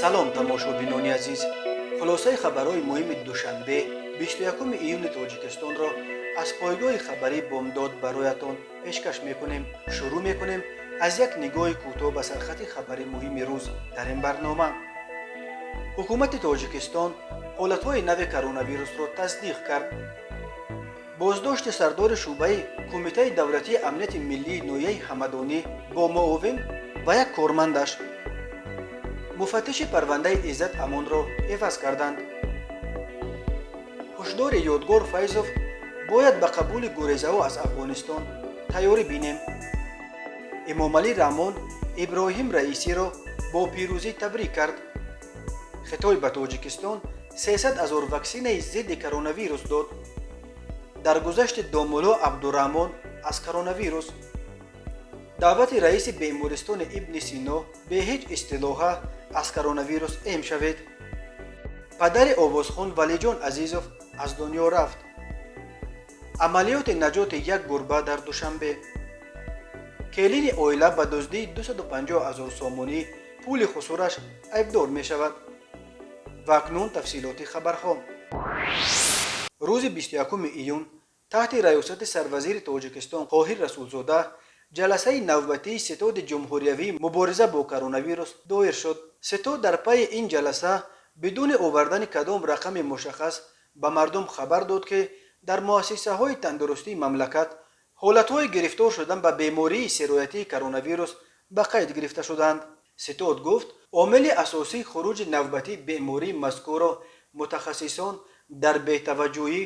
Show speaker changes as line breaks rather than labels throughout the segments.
салом тамошобинони азиз, хулосаи хабарҳои муҳими душанбе 21 июни тоҷикистонро аз пойгоҳи хабарӣ бомдод бароятон пешкаш мекунем. Шурӯъ мекунем аз як нигоҳи кӯтоҳ ба сархати хабари муҳими рӯз дар ин барнома. ҳукумати тоҷикистон ҳолатҳои нави коронавирусро тасдиқ кард. боздошти сардори шуъбаи кумитаи давлатии амнияти миллии ноҳияи ҳамадонӣ бо муовин ва як кормандаш муфаттиши парвандаи Иззат Амонро эваз карданд. ҳушдори Ёдгор Файзов бояд ба қабули гурезаҳо аз Афғонистон тайёрӣ бинем. Эмомалӣ Раҳмон Иброҳим Раисиро бо пирӯзӣ табрик кард. Хитой ба Тоҷикистон 300 000 ваксинаи зидди коронавирус дод. Даргузашти Домулло Абдураҳмон аз коронавирус. даъвати раиси бемористони Ибни Сино бе ҳеҷ истилоҳа аз коронавирус эм шавед. падари овозхон Валиҷон Азизов аз дунё рафт. амалиёти наҷоти як гурба дар Душанбе. келини оила ба дуздии 250 000 сомонӣ пули хусураш айбдор мешавад. ва акнун тафсилоти хабарҳо. рӯзи 21 июн таҳти раёсати сарвазири Тоҷикистон Қоҳир Расулзода ҷаласаи навбатии ситоди ҷумҳуриявии мубориза бо коронавирус доир шуд. ситод дар пайи ин ҷаласа бидуни овардани кадом рақами мушаххас ба мардум хабар дод ки дар муассисаҳои тандурустии мамлакат ҳолатҳои гирифтор шудан ба бемории сироятии коронавирус ба қайд гирифта шуданд. ситод гуфт омили асосии хуруҷи навбатии бемории мазкурро мутахассисон дар бетаваҷҷӯҳӣ,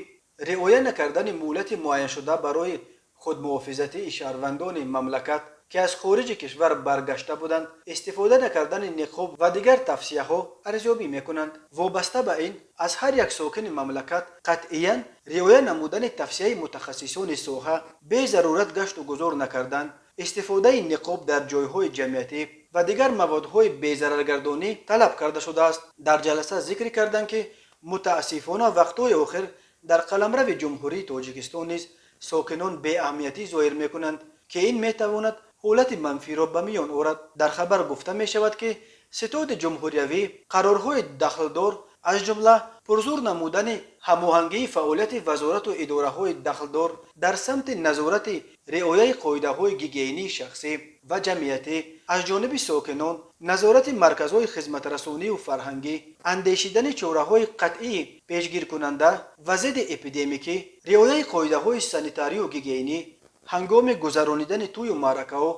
риоя накардани муҳлати муайяншуда барои худмуҳофизатии шаҳрвандони мамлакат ки аз хориҷи кишвар баргашта буданд, истифода накардани ниқоб ва дигар тавсияҳо арзёбӣ мекунанд. вобаста ба ин аз ҳар як сокини мамлакат қатъиян риоя намудани тавсияи мутахассисони соҳа, бе зарурат гашту гузор накардан, истифодаи ниқоб дар ҷойҳои ҷамъиятӣ ва дигар маводҳои безараргардонӣ талаб карда шудааст. дар ҷаласа зикр карданд ки мутаассифона вақтҳои охир дар қаламрави ҷумҳурии Тоҷикистон низ сокинон беаҳамиятӣ зоҳир мекунанд ки ин метавонад ҳолати манфиро ба миён орад. дар хабар гуфта мешавад ки ситоди ҷумҳуриявӣ қарорҳои дахлдор аз ҷумла пурзур намудани ҳамоҳангии фаъолияти вазорату идораҳои дахлдор дар самти назорати риояи қоидаҳои гигиении шахсӣ ва ҷамъиятӣ аз ҷониби сокинон, назорати марказҳои хизматрасонию фарҳангӣ, андешидани чораҳои қатъии пешгиркунанда ва зидди эпидемикӣ, риояи қоидаҳои санитарию гигиенӣ ҳангоми гузаронидани тӯю маъракаҳо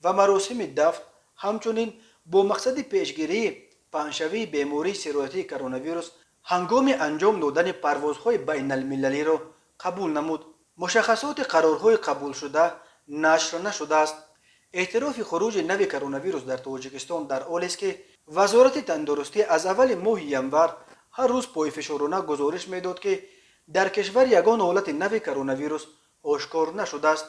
ва маросими дафн, ҳамчунин бо мақсади пешгирии паҳншавии бемории сироятии коронавирус ҳангоми анҷом додани парвозҳои байналмилалиро қабул намуд. мушаххасоти қарорҳои қабулшуда нашр нашудааст. эътирофи хуруҷи нави коронавирус дар Тоҷикистон дар ҳолест ки вазорати тандурустӣ аз аввали моҳи январ ҳар рӯз пойфишорона гузориш медод ки дар кишвар ягон ҳолати нави коронавирус ошкор нашудааст.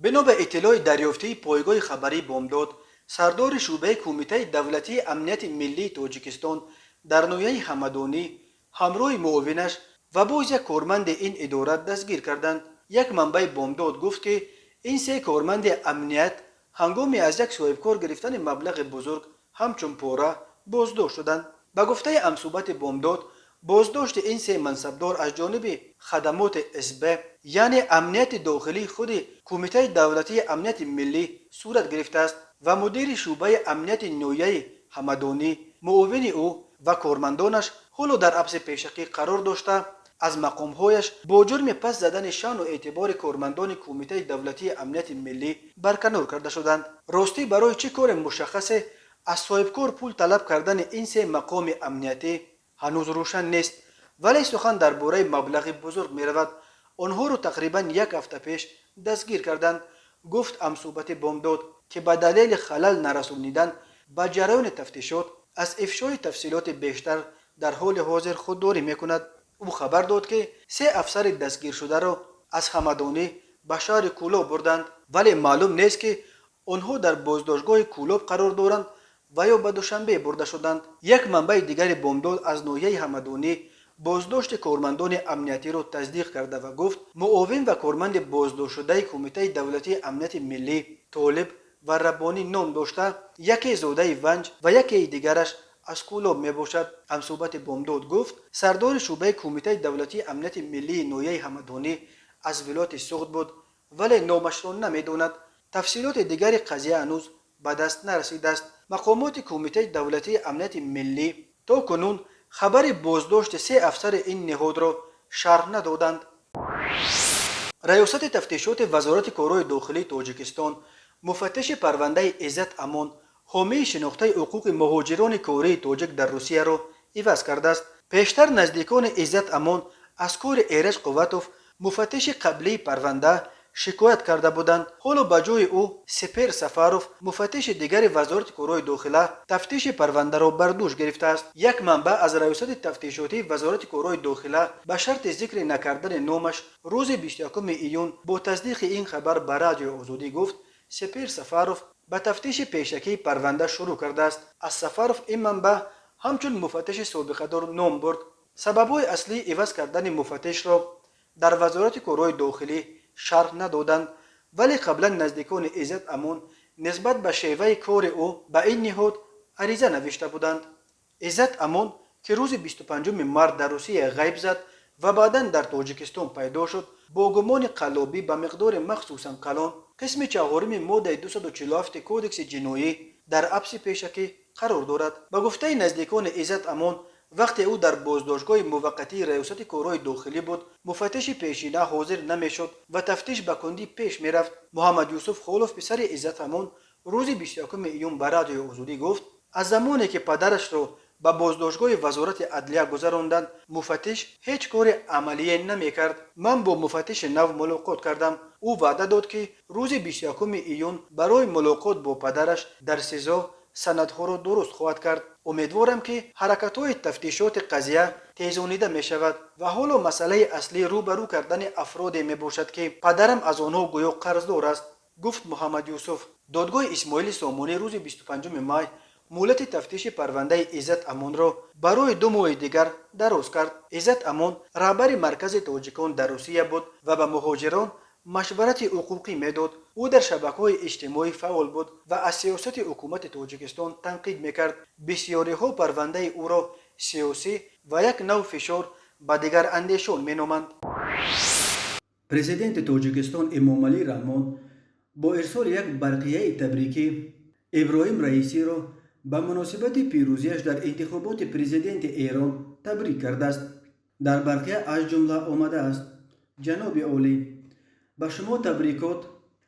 бино ба иттилои дарёфтии пойгоҳи хабарии бомдод, сардори шуъбаи кумитаи давлатии амнияти миллии Тоҷикистон дар ноҳияи ҳамадонӣ ҳамроҳи муовинаш ва боз як корманди ин идора дастгир карданд. як манбаи бомдод гуфт ки ин се корманди амният ҳангоми аз як соҳибкор гирифтани маблағи бузург ҳамчун пора боздошт шуданд. ба гуфтаи амсубати бомдод, боздошти ин се мансабдор аз ҷониби хадамоти СБ яъне амнияти дохилии худи кумитаи давлатии амнияти миллӣ сурат гирифтааст ва мудири шуъбаи амнияти ноҳияи ҳамадонӣ, муовини ӯ ва кормандонаш ҳоло дар ҳабси пешақӣ қарор дошта аз мақомҳояш бо ҷурми пас задани шаъну эътибори кормандони кумитаи давлатии амнияти миллӣ барканор карда шуданд. ростӣ барои чӣ кори мушаххасе аз соҳибкор пул талаб кардани ин се мақоми амниятӣ ҳанӯз рӯшан нест, вале сухан дар бораи маблағи бузург меравад. онҳоро тақрибан як ҳафта пеш дастгир карданд. гуфт амсубати бомдод ки ба далели халал нарасонидан ба ҷараёни тафтишот аз ифшои тафсилоти бештар дар ҳоли ҳозир худдорӣ мекунад. ӯ хабар дод ки се афсари дастгиршударо аз ҳамадонӣ ба шаҳри Кӯлоб бурданд, вале маълум нест ки онҳо дар боздоштгоҳи Кӯлоб қарор доранд ва ё ба Душанбе бурда шуданд. як манбаи дигари бомдод аз ноҳияи ҳамадонӣ боздошти кормандони амниятиро тасдиқ карда ва гуфт муовин ва корманди боздоштшудаи кумитаи давлатии амнияти миллӣ Толиб و ربانی نام داشته، یکی زوده ونج و یکی دیگرش اسکولوب می باشد. همصحبت بامداد گفت سردار شعبه کمیته دولتی امنیت ملی نویه همدانی از ولایت سوخت بود، ولی نامش را نمیداند. تفصیلات دیگری قضیه هنوز به دست نرسیده است. مقامات کمیته دولتی امنیت ملی تا کنون خبر بازداشت 3 افسر این نهاد را شرح ندادند. ریاست تفتیشات وزارت کارهای داخلی تاجیکستان مفتش پرونده عزت امان حامی شناخته حقوق مهاجران کاری تاجیک در روسیه را عوض کرده است. پیشتر نزدیکان عزت امان از کار ایرج قوتوف مفتش قبلی پرونده شکایت کرده بودند. حالا به جای او سپر سفاروف مفتش دیگر وزارت کارهای داخله تفتیش پرونده را بر دوش گرفته است. یک منبع از ریاست تفتیشاتی وزارت کارهای داخله به شرط ذکر نکردن نامش روز 21 ایون با تصدیق این خبر به رادیو آزادی گفت سپر سفاروف به تفتیش پیشکی پرونده شروع کرده است. از سفاروف این منبع همچون مفتش سابقه دار نام برد. سبب‌های اصلی عوض کردن مفتش را در وزارت کارهای داخلی شرح ندادند، ولی قبلا نزدیکان عزت امان نسبت به شیوه کار او به این نهاد عریضه نوشته بودند. عزت امان که روز 25 مارس در روسیه غیب زد و بعدا در تاجیکستان پیدا شد، با گمان قلابی به مقدار مخصوصا کلان قسم 4 ماده 247 کودکس جنایی در حبس پیشکی قرار دارد. به گفته نزدیکان عزت امان وقتی او در بازداشتگاه موقتی ریاست کارهای داخلی بود مفتش پیشینه حاضر نمیشد و تفتیش به کندی پیش میرفت. محمد یوسف خولوف پسر عزت امان روز 21 ایون به رادیو آزادی گفت از زمانی که پدرش را به بازداشتگاه وزارت عدلیه گذراندند مفتش هیچ کار عملی نمیکرد. من با مفتش نو ملاقات کردم. او وعده داد که روز 21 ایون برای ملاقات با پدرش در سزا سندها را درست خواهد کرد. امیدوارم که حرکت‌های تفتیشات قضیه تیزانیده می شود و حالا مسئله اصلی روبرو کردن افرادی می باشد که پدرم از آنها گویا قرضدار است، گفت محمد یوسف. دادگاه اسماعیل سامانی روز 25 می مهلت تفتیش پرونده عزت امان را برای 2 ماه دیگر دراز کرد. عزت امان رهبر مرکز تاجیکان در روسیه بود و به مهاجران مشورت حقوقی میداد. او در شبکه‌های اجتماعی فعال بود و از سیاست حکومت تاجیکستان تنقید میکرد. بسیاری ها پرونده او را سیاسی و یک نوع فشار به دیگر اندیشان مینامند. پرزیدنت تاجیکستان امامعلی رحمان با ارسال یک برقیه تبریکی ابراهیم رئیسی را به مناسبت پیروزیش در انتخابات پرزیدنت ایران تبریک کرده است. در برقیه از جمله آمده است: جناب عالی، به شما تبریکات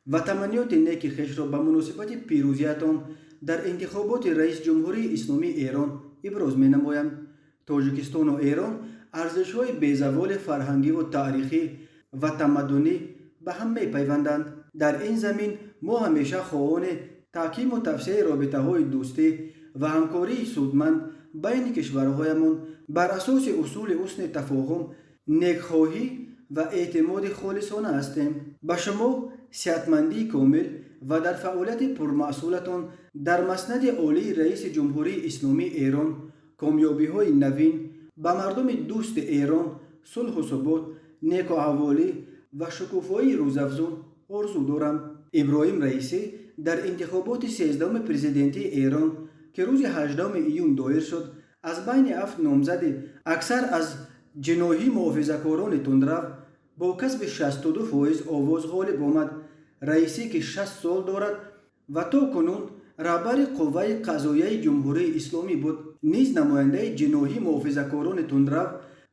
و تمنیات نیک خویش را به مناسبت پیروزیتان در انتخابات رئیس جمهوری اسلامی ایران ابراز می نمایم. تاجیکستان و ایران ارزش‌های بی‌زوال فرهنگی و تاریخی و تمدنی به هم می پیوندند. در این زمین ما همیشه خواهان تحکیم و توسعه رابطه‌های دوستی و همکاری سودمند بین کشورهایمان بر اساس اصول حسن تفاهم، نیکخواهی و اعتماد خالصانه هستیم. به شما صحتمندی کامل و در فعالیت پرمسئولیتان در مسند عالی رئیس جمهوری اسلامی ایران کامیابی‌های نوین به مردم دوست ایران صلح و ثبات، نیک و احوالی و شکوفایی روزافزون آرزو دارم. ابراهیم رئیسی در انتخابات 13 پرزیدنتی ایران که روز 18 ایون دایر شد از بین 7 نامزد اکثر از جناحی محافظه‌کاران تندرو با کسب 62% آواز غالب آمد. رئیسی که 60 سال دارد و تا کنون رهبر قوه قضاییه جمهوری اسلامی بود، نیز نماینده جناحی محافظه‌کاران تندرو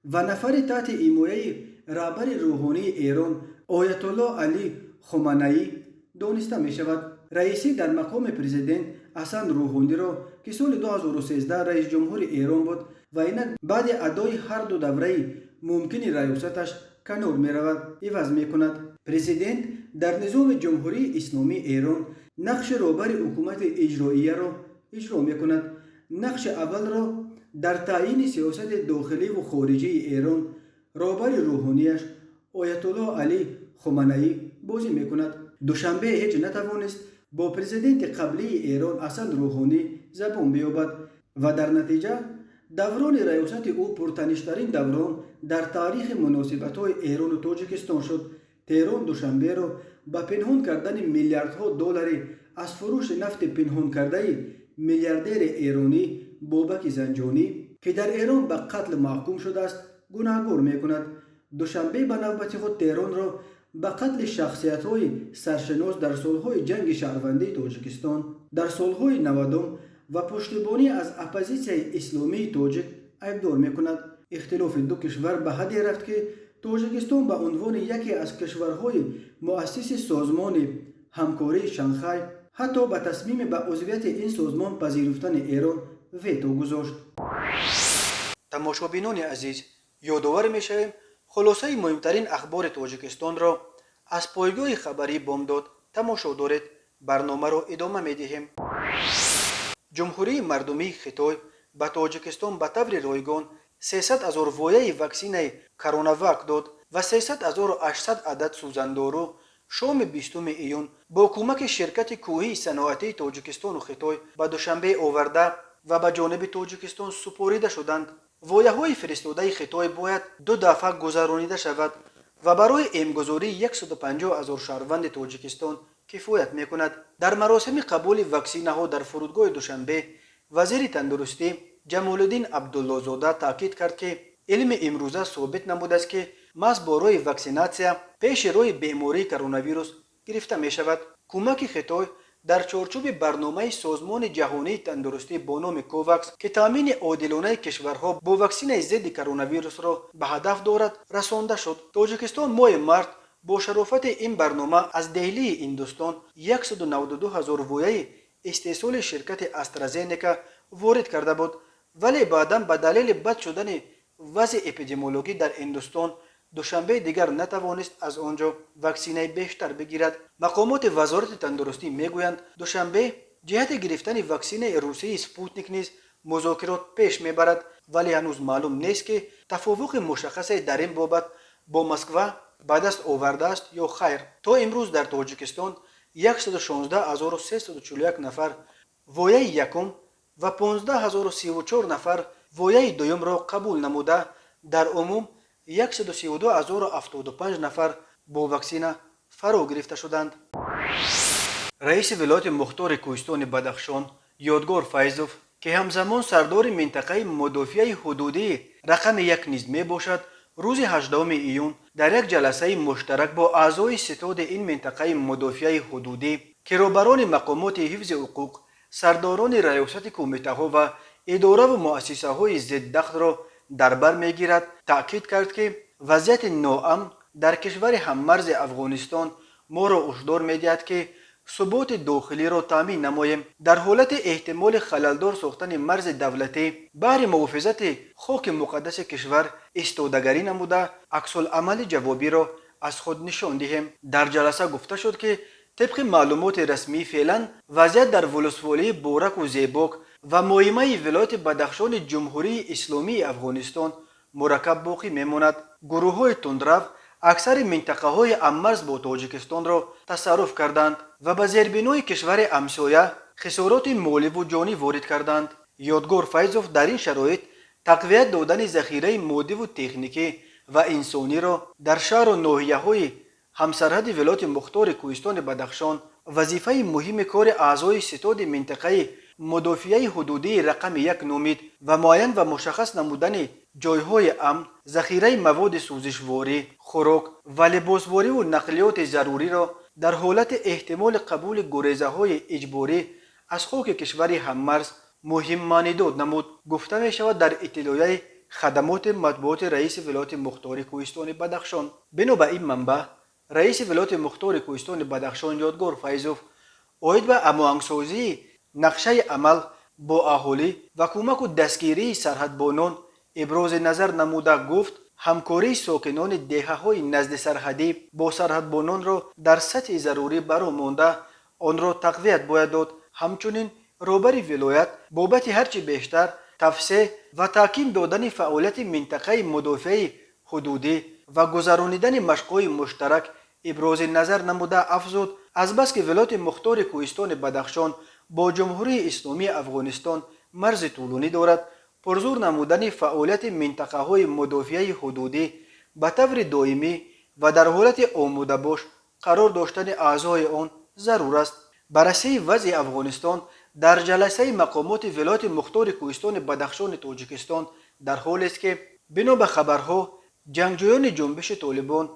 و نفر تحت حمایه رهبر روحانی ایران آیت الله علی خامنه‌ای دانسته می شود. رئیسی در مقام پرزیدنت حسن روحانی را که سال 2013 رئیس جمهور ایران بود و اینک بعد ادای هر دو دوره ممکن ریاستش کنار می رود عوض می کند. پرزیدنت در نظام جمهوری اسلامی ایران نقش رهبر حکومت اجراییه را اجرا می کند. نقش اول را در تعیین سیاست داخلی و خارجی ایران رهبر روحانیش آیت الله علی خامنه‌ای بازی می کند. دوشنبه هیچ نتوانست با پرزیدنت قبلی ایران حسن روحانی زبان بیابد و در نتیجه دوران ریاست او پرتنش‌ترین دوران در تاریخ مناسبت‌های ایران و تاجیکستان شد. تهران دوشنبه را با پنهان کردن میلیاردها دلار از فروش نفت پنهان کرده میلیاردر ایرانی بابک زنجانی که در ایران به قتل محکوم شده است گناهگار می کند. دوشنبه به نوبت خود تهران را به قتل شخصیت‌های سرشناس در سالهای جنگ شهروندی تاجیکستان در سالهای 90 و پشتیبانی از اپوزیسیون اسلامی تاجیک ایبدار می کند. اختلاف دو کشور به حدی رفت که تاجیکستان به عنوان یکی از کشورهای مؤسس سازمان همکاری شانگهای حتی به تصمیم به عضویت این سازمان پذیرفتن ایران ویتو گذاشت. تماشابینان عزیز، یادآور می‌شویم خلاصه مهمترین اخبار تاجیکستان را از پایگاه خبری بامداد تماشا دارید. برنامه را ادامه می‌دهیم. جمهوری مردمی خیتای به تاجیکستان به طور رایگان 300,000 وایه واکسین کرونا واک داد و 300,800 عدد سوزندارو شام 20 ایون با کمک شرکت کوهی صنعتی تاجیکستان و خیتای به دوشنبه آورده و به جانب تاجیکستان سپرده شدند. وایه های فرستاده خیتای باید 2 دفعه گذرانیده شود و برای امگذاری 150,000 شهروند تاجیکستان کفایت می کند. در مراسم قبول واکسینه ها در فرودگاه دوشنبه وزیر تندرستی جمال الدین عبدالله زاده تاکید کرد که علم امروزه ثابت نموده است که محض برای واکسیناسیا پیش روی بیماری کرونا ویروس گرفته می شود. کمک خیتای در چارچوب برنامه سازمان جهانی تندرستی با نام کوواکس که تامین عادلانه کشورها با واکسن ضد کرونا ویروس را به هدف دارد رسانده شد. تاجیکستان ماه مارس با شرافت این برنامه از دهلی هندوستان 192,000 وایه استحصال شرکت استرازینیکا وارد کرده بود، ولی بعداً به دلیل بد شدن وضع اپیدمیولوژی در هندوستان دوشنبه دیگر نتوانست از آنجا واکسینه بیشتر بگیرد. مقامات وزارت تندرستی میگویند دوشنبه جهت گرفتن واکسینه روسی سپوتنیک نیز مذاکرات پیش میبرد، ولی هنوز معلوم نیست که توافق مشخصی در این بابت با مسکو به دست آورده است یا خیر. تا امروز در تاجیکستان 116,341 نفر وایه یکم و 15,034 نفر وایه دوم را قبول نموده در عموم 132,075 نفر با واکسینه فرا گرفته شدند. رئیس ولایت مختار کوهستان بدخشان یادگار فیضوف که همزمان سردار منطقه مدافع حدودی رقم 1 نیز می باشد، روز 18 ایون در یک جلسه مشترک با اعضای ستاد این منطقه مدافع حدودی که روبران مقامات حفظ حقوق، سرداران ریاست کمیته ها و اداره و مؤسسه های ضد دخل را در بر میگیرد، تأکید کرد که وضعیت ناامن در کشور هممرز افغانستان ما را هشدار میدهد که ثبات داخلی را تامین نماییم. در حالت احتمال خللدار ساختن مرز دولتی برای محافظت خاک مقدس کشور استادگری نموده عکس العمل جوابی را از خود نشان دهیم. در جلسه گفته شد که طبق معلومات رسمی فعلا وضعیت در ولسوالی بورک و زیباک و مهمه ولایت بدخشان جمهوری اسلامی افغانستان مرکب باقی میماند. گروه های تندرو اکثر منطقه های هممرز با تاجیکستان را تصرف کردند و به زیربنای کشور همسایه خسارات مالی و جانی وارد کردند. یادگار فیضوف در این شرایط تقویت دادن ذخیره مادی و تکنیکی و انسانی را در شهر و ناحیه های همسرحد ولایت مختار کوهستان بدخشان وظیفه مهم کار اعضای ستاد منطقه مدافع حدودی رقم 1 نامید و معین و مشخص نمودن جایهای امن، ذخیره مواد سوزشواری، خوراک و لباسواری و نقلیات ضروری را در حالت احتمال قبول گریزه های اجباری از خاک کشور هممرز مهم مانداد نمود. گفته می شود در اطلاعیه خدمات مطبوعات رئیس ولایت مختار کوهستان بدخشان. بنا به این منبع رئیس ولایت مختار کوهستان بدخشان یادگار فیضوف اوید به هماهنگسازی نقشه عمل با اهالی و کمک و دستگیری سرحدبانان ابراز نظر نموده گفت همکاری ساکنان دهه‌های نزد سرحدی با سرحدبانان را در سطح ضروری برآمانده آن را تقویت باید داد. همچنین رهبر ولایت بابت هرچه بیشتر تفسیح و تحکیم دادن فعالیت منطقه مدافع حدودی و گذرانیدن مشق‌های مشترک ابراز نظر نموده افزود از بس که ولایت مختار کوهستان بدخشان با جمهوری اسلامی افغانستان مرز طولانی دارد، پرزور نمودن فعالیت منطقه های مدافع حدودی به طور دائمی و در حالت آماده باش قرار داشتن اعضای آن ضرور است. بررسی وضع افغانستان در جلسه مقامات ولایت مختار کوهستان بدخشان تاجیکستان در حالی است که بنا به خبرها جنگجویان جنبش طالبان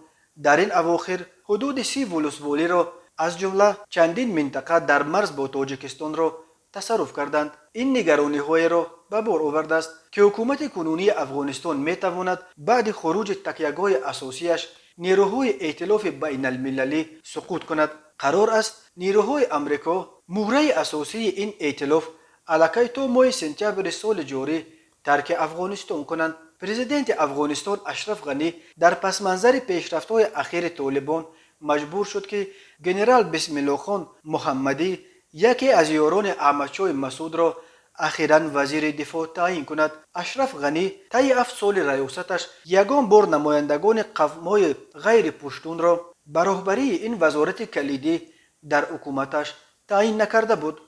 در این اواخر حدود 30 ولسوالی را از جمله چندین منطقه در مرز با تاجیکستان را تصرف کردند. این نگرانی های را به بار آورده است که حکومت کنونی افغانستان می تواند بعد خروج تکیه‌گاه اساسیش نیروهای ائتلاف بین المللی سقوط کند. قرار است نیروهای امریکا مهره اساسی این ائتلاف علاقه تا ماه سپتامبر سال جاری ترک افغانستان کنند. پرزیدنت افغانستان اشرف غنی در پس منظر پیشرفت‌های اخیر طالبان مجبور شد که جنرال بسم الله خان محمدی یکی از یاران احمدشاه مسعود را اخیراً وزیر دفاع تعیین کند. اشرف غنی طی 7 سال ریاستش یگان بار نمایندگان قوم‌های غیر پشتون را به رهبری این وزارت کلیدی در حکومتش تعیین نکرده بود.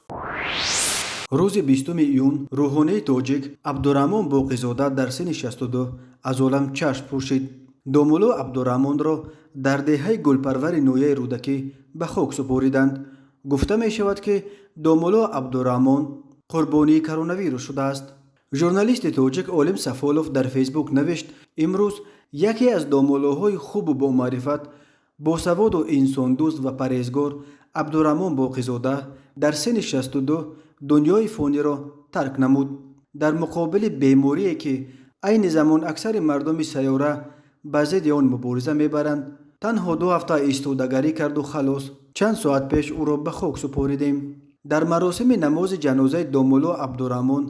روز 20 ایون روحانی تاجیک عبدالرحمن باقی‌زاده در سن 62 از عالم چشم پوشید. دومولو عبدالرحمن را در دهه گلپرور نویه رودکی به خاک سپاریدند. گفته می شود که دومولو عبدالرحمن قربانی کرونا ویروس شده است. ژورنالیست تاجیک عالم سفالوف در فیسبوک نوشت امروز یکی از دومولوهای خوب و با معرفت، با سواد و انسان دوست و پرهیزگار عبدالرحمن باقی‌زاده در سن 62 دنیای فانی را ترک نمود. در مقابل بیماری که عین زمان اکثر مردم سیاره به ضد آن مبارزه میبرند، تنها 2 هفته ایستادگی کرد و خلاص. چند ساعت پیش او را به خاک سپاریدیم. در مراسم نماز جنازه دومولو عبدالرحمن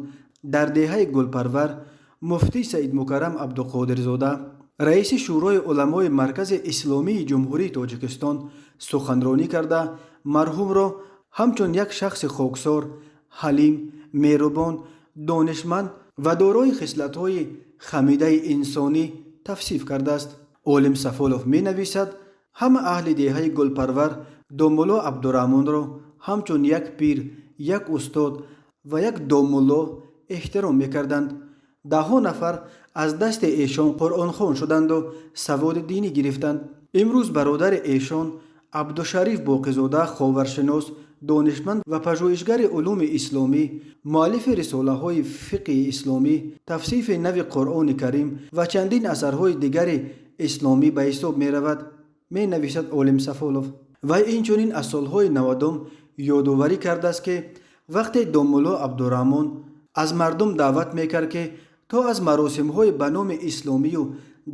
در دهه گلپرور مفتی سید مکرم عبدالقادرزاده رئیس شورای علمای مرکز اسلامی جمهوری تاجیکستان سخنرانی کرده مرحوم را همچون یک شخص خاکسار، حلیم، مهربان، دانشمند و دارای خصلت‌های خمیده انسانی توصیف کرده است. عالم سفالوف می نویسد همه اهل دهه گلپرور دومولو عبدالرحمن را همچون یک پیر، یک استاد و یک دومولو احترام می‌کردند. 10 نفر از دست ایشان قرآن خوان شدند و سواد دینی گرفتند. امروز برادر ایشان عبدالشریف باقی‌زاده خاورشناس، دانشمند و پژوهشگر علوم اسلامی، مؤلف رساله‌های فقه اسلامی، تفسیر نو قرآن کریم و چندین اثرهای دیگر اسلامی به حساب می رود. می نویسد عالم سفالوف و اینچنین از سالهای 90 یادآوری کرده است که وقتی دومولو عبدالرحمن از مردم دعوت میکرد که تا از مراسم‌های به نام اسلامی و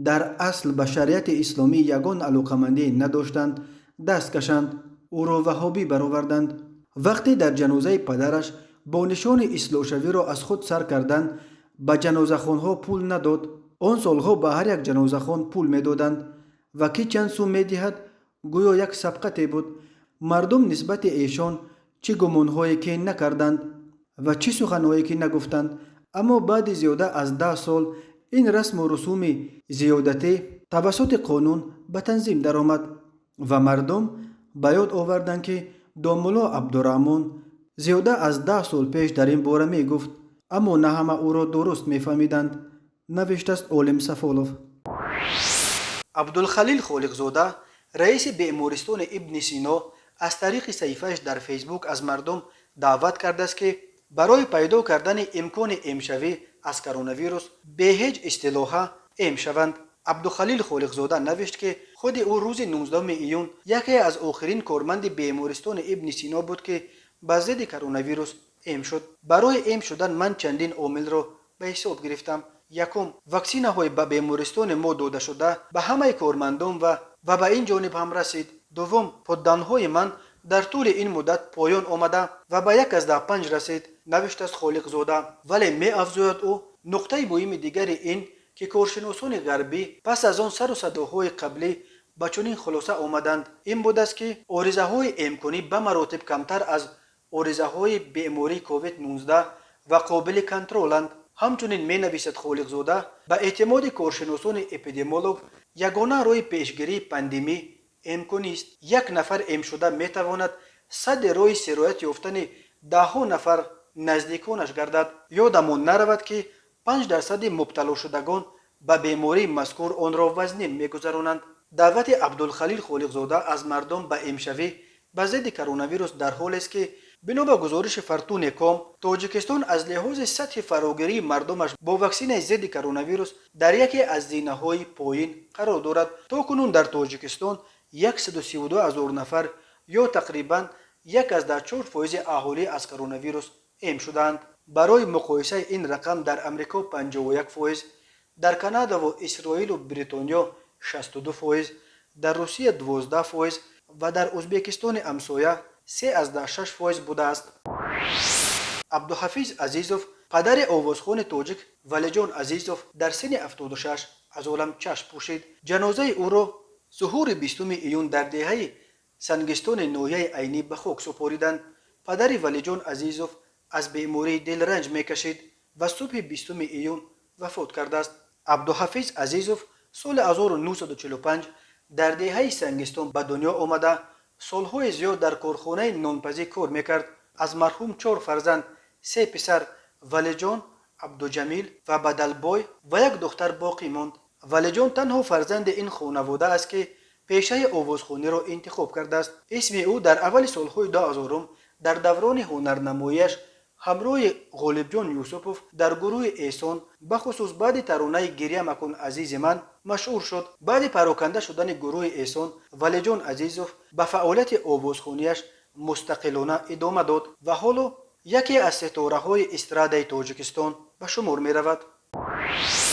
در اصل به شریعت اسلامی یگان علاقه‌مندی نداشتند، دست کشند، او را وهابی برآوردند. وقتی در جنازه پدرش با نشان اصلاح شوی را از خود سر کردند، به جنازه‌خوان‌ها پول نداد. آن سالها به هر یک جنازه‌خوان پول میدادند و کی چند سو میدهد گویا یک سبقت بود. مردم نسبت ایشان چه گمان‌هایی که نکردند و چه سخن‌هایی که نگفتند، اما بعد زیاده از 10 سال این رسم و رسوم زیادتی توسط قانون به تنظیم درآمد و مردم به یاد آوردند که دومولو عبدالرحمن زیاده از 10 سال پیش در این باره می گفت، اما نه همه او را درست می فهمیدند. نوشته است عالم سفالوف. عبدالخلیل خالقزاده رئیس بیمارستان ابن سینا از طریق صفحه‌اش در فیسبوک از مردم دعوت کرده است که برای پیدا کردن امکان امشوی از کرونا ویروس به هیچ اصطلاح ام شوند. عبدالخلیل خالقزاده نوشت که خود او روز 19 ایون یکی از آخرین کارمند بیمارستان ابن سینا بود که به ضد کرونا ویروس ام شد. برای ام شدن من چندین عامل را به حساب گرفتم. یکم، واکسینه های به بیمارستان ما داده شده به همه کارمندان و به این جانب هم رسید. دوم، پدانهای من در طول این مدت پایان آمده و به 1 از 5 رسید. نوشته است خالقزاده. ولی می افزاید او نقطه مهم دیگر این که کارشناسان غربی پس از آن سر و صداهای قبلی به چنین خلاصه آمدند این بود است که عارضه های امکانی به مراتب کمتر از عارضه های بیماری کووید 19 و قابل کنترلند. همچنین می نویسد خالقزاده به اعتماد کارشناسان اپیدمیولوژ یگانه راه پیشگیری پاندمی امکانی است. 1 نفر ام شده می تواند 100 راه سرایت یافتن 10 نفر نزدیکانش گردد. یادمان نرود که 5% مبتلا شدگان به بیماری مذکور آن را وزنین می گذرانند. دعوت عبدالخلیل خالقزاده از مردم به امشوی به ضد کرونا ویروس در حالی است که بنا به گزارش فرتون کام تاجیکستان از لحاظ سطح فراگیری مردمش با واکسن ضد کرونا ویروس در یکی از زینه‌های پایین قرار دارد. تا کنون در تاجیکستان 132,000 نفر یا تقریبا 1.4% اهالی از کرونا ویروس ایم شدند. برای مقایسه این رقم در امریکا 51%، در کانادا و اسرائیل و بریتانیا 62%، در روسیه 12% و در ازبکستان همسایه 3.6% بوده است. عبدالحفیظ عزیزوف پدر آوازخوان تاجیک ولیجان عزیزوف در سن 76 از عالم چشم پوشید. جنازه او را ظهور 20 ایون در دهه سنگستان نوحه عینی به خاک سپاریدند. پدر ولیجان عزیزوف از بیماری دل رنج میکشید و صبح 20 ایون وفات کرده است. عبدالحفیظ عزیزوف سال 1945 در دهه سنگستان به دنیا آمده. سالهای زیاد در کارخانه نانپزی کار میکرد. از مرحوم 4 فرزند 3 پسر ولیجان، عبدوجمیل و بدلبای و 1 دختر باقی ماند. ولیجان تنها فرزند این خانواده است که پیشه آوازخوانی را انتخاب کرده است. اسم او در اول سالهای 2000 در دوران هنرنماییش همراه غالب جان یوسفوف در گروه احسان بخصوص بعد ترانه گریه مکن عزیز من مشهور شد. بعد پراکنده شدن گروه احسان ولیجان عزیزوف به فعالیت آوازخوانیش مستقلانه ادامه داد و حالا یکی از ستاره های استراده تاجیکستان به شمار می رود.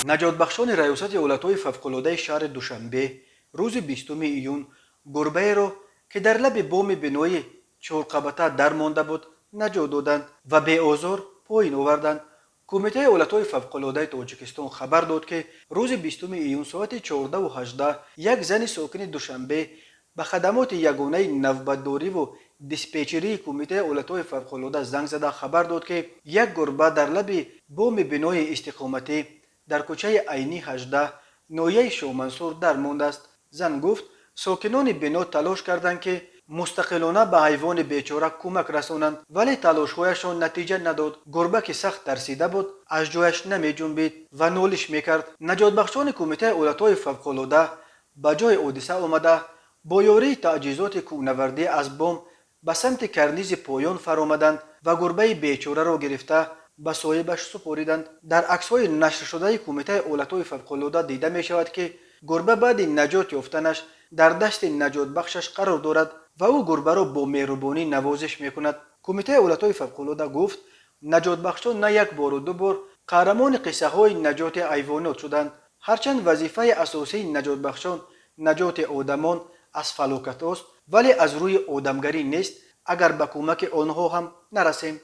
نجات بخشان ریاست ایالت‌های فوق‌العاده شهر دوشنبه روز 20 ایون گربه را که در لب بام بنای چهارقبته در مانده بود نجات دادند و به آزار پایین آوردند. کمیته ایالت‌های فوق‌العاده تاجیکستان خبر داد که روز 20 ایون ساعت 14:18 یک زن ساکن دوشنبه به خدمات یگانه نوبتداری و دیسپچری کمیته ایالت‌های فوق‌العاده زنگ زده خبر داد که یک گربه در لب بام بنای استقامتی در کوچه عینی 18 ناحیه شاهمنصور در مانده است. زن گفت ساکنان بنا تلاش کردند که مستقلانه به حیوان بیچاره کمک رسانند ولی تلاش‌هایشان نتیجه نداد. گربه که سخت ترسیده بود از جایش نمی جنبید و نالش میکرد. نجات بخشان کمیته ایالت‌های فوق‌العاده به جای حادثه آمده با یاری تجهیزات کوهنوردی از بام به سمت کرنیز پایان فرآمدند و گربه بیچاره را گرفته به صاحبش سپاریدند. در عکس‌های نشر شده کمیته ایالت‌های فوق‌العاده دیده می شود که گربه بعد نجات یافتنش در دست نجات بخشش قرار دارد و او گربه را با مهربانی نوازش می کند. کمیته ایالت‌های فوق‌العاده گفت نجات بخشان نه یک بار و دو بار قهرمان قصه های نجات حیوانات شدند. هرچند وظیفه اساسی نجات بخشان نجات آدمان از فلاکت است ولی از روی آدمگری نیست اگر به کمک آنها هم نرسیم.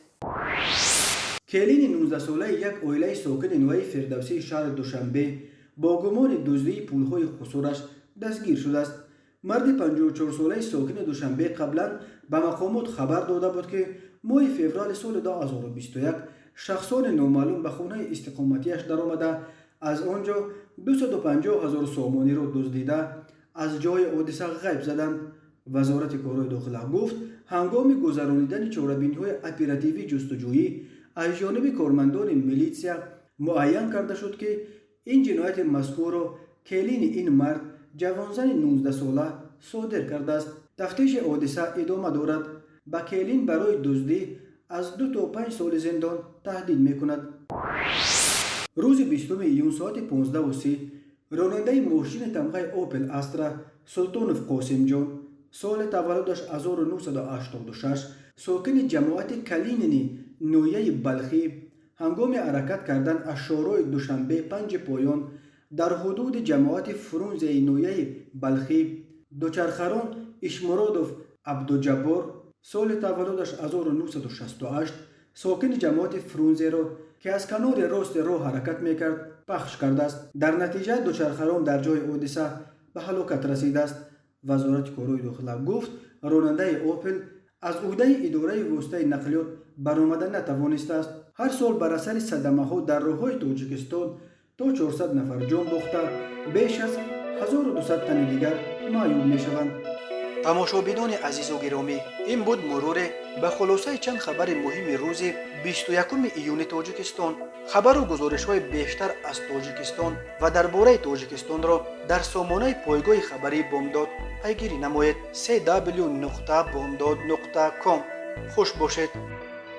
کلین 19 ساله یک عائله ساکن نوحه فردوسی شهر دوشنبه با گمان دزدی پولهای خسارش دستگیر شده است. مرد 54 ساله ساکن دوشنبه قبلا به مقامات خبر داده بود که ماه فوریه سال 2021 شخصان نامعلوم به خانه استقامتیش درآمده از آنجا 250,000 سامانی را دزدیده از جای حادثه غیب زدند. وزارت کارهای داخله گفت هنگام گذرانیدن چاره‌بینی‌های اپراتیوی جستجویی از جانب کارمندان میلیسیا معین کرده شد که این جنایت مذکور را کلین این مرد جوانزن 19 ساله صادر کرده است. تفتیش حادثه ادامه دارد. به کلین برای دزدی از 2 تا 5 سال زندان تهدید میکند. روز 20 ایون ساعت 15:30 راننده ماشین تمغه اوپل استرا سلطانوف قاسم جان سال تولدش 1986 ساکن جماعت کلینینی نوحه بلخی هنگام حرکت کردن از شارع دوشنبه 5 پایان در حدود جماعت فرونزه نوحه بلخی دوچرخران اشمرادوف عبدوجبار سال تولدش 1968 ساکن جماعت فرونزه را که از کنار راست راه حرکت میکرد پخش کرده است. در نتیجه دوچرخران در جای حادثه به هلاکت رسیده است. وزارت کارهای داخله گفت راننده اوپل از عهده اداره واسطه نقلیات برآمده نتوانسته است. هر سال بر اثر صدمه‌ها در راه‌های تاجیکستان تا 400 نفر جان باخته بیش از 1200 تن دیگر معیوب می‌شوند. تماشابینان عزیز و گرامی، این بود مرور به خلاصه چند خبر مهم روز 21 ایون تاجیکستان. خبر و گزارش‌های بیشتر از تاجیکستان و درباره تاجیکستان را در سامانه پایگاه خبری بامداد پیگیری نمایید. www.bondod.com. خوش باشید.